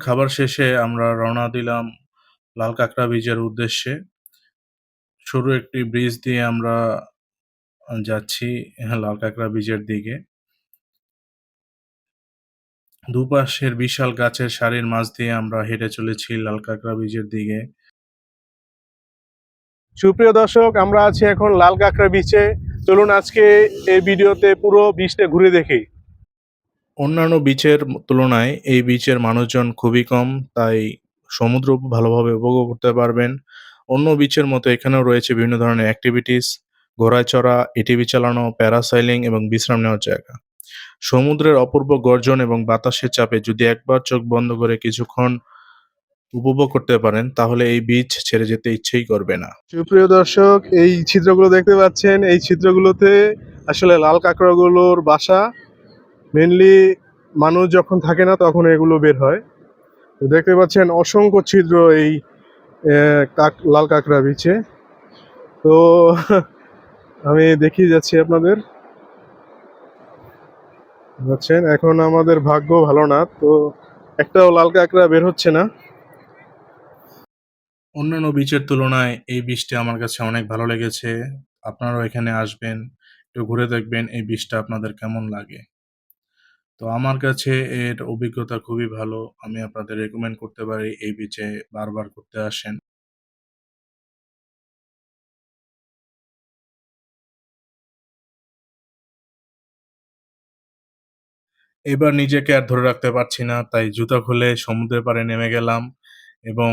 খাবার শেষে আমরা রওনা দিলাম লাল কাঁকড়া বীচের উদ্দেশ্যে। সরু একটি ব্রিজ দিয়ে আমরা যাচ্ছি লাল কাঁকড়া বীচের দিকে। দুপাশের বিশাল গাছের সারির মাঝ দিয়ে আমরা হেঁটে চলেছি লাল কাঁকড়া বীচের দিকে। সুপ্রিয় দর্শক, আমরা আছি এখন লাল কাঁকড়া বিচে। চলুন আজকে এই ভিডিওতে পুরো বিচটা ঘুরে দেখি। অন্যান্য বিচের তুলনায় এই বিচের মানুষজন খুবই কম, তাই সমুদ্র ভালোভাবে উপভোগ করতে পারবেন। অন্য বিচের মতো এখানেও রয়েছে বিভিন্ন ধরনের অ্যাক্টিভিটিস, ঘোড়ায় চড়া, এটিভি চালানো, প্যারাসাইলিং এবং বিশ্রাম নেওয়ার জায়গা। সমুদ্রের অপূর্ব গর্জন এবং বাতাসের চাপে যদি একবার চোখ বন্ধ করে কিছুক্ষণ উপভোগ করতে পারেন, তাহলে এই বিচ ছেড়ে যেতে ইচ্ছেই করবে না। সুপ্রিয় দর্শক, এই ছিদ্রগুলো দেখতে পাচ্ছেন, এই ছিদ্রগুলোতে আসলে লাল কাঁকড়াগুলোর বাসা। মেনলি মানুষ যখন থাকে না তখন এগুলো বের হয়। তো দেখতে পাচ্ছেন অসংখ্য ছিদ্র এই লাল কাঁকড়া বিচে। তো আমি দেখিয়ে যাচ্ছি আপনাদের। বুঝছেন, এখন আমাদের ভাগ্য ভালো না, তো একটাও লাল কাঁকড়া বের হচ্ছে না। অন্যান্য বিচের তুলনায় এই বিচটি আমার কাছে অনেক ভালো লেগেছে। আপনারাও এখানে আসবেন, একটু ঘুরে দেখবেন এই বিচটা আপনাদের কেমন লাগে। তো আমার কাছে এর অভিজ্ঞতা খুবই ভালো। আমি আপনাদের রেকমেন্ড করতে পারি এই বিচে বারবার ঘুরতে আসেন। এবার নিজেকে আর ধরে রাখতে পারছি না, তাই জুতা খুলে সমুদ্রের পাড়ে নেমে গেলাম এবং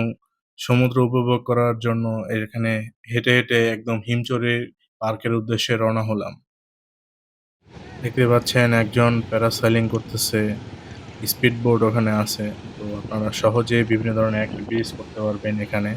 সমুদ্র উপভোগ করার জন্য এখানে হেঁটে, হেঁটে একদম হিমচরে পার্কের উদ্দেশ্যে রওনা হলাম। দেখতে পাচ্ছেন একজন প্যারাসেলিং করতেছে, স্পিড বোর্ড ওখানে আছে। তো আপনারা সহজেই বিভিন্ন ধরনের অ্যাক্টিভিটিস করতে পারবেন এখানে।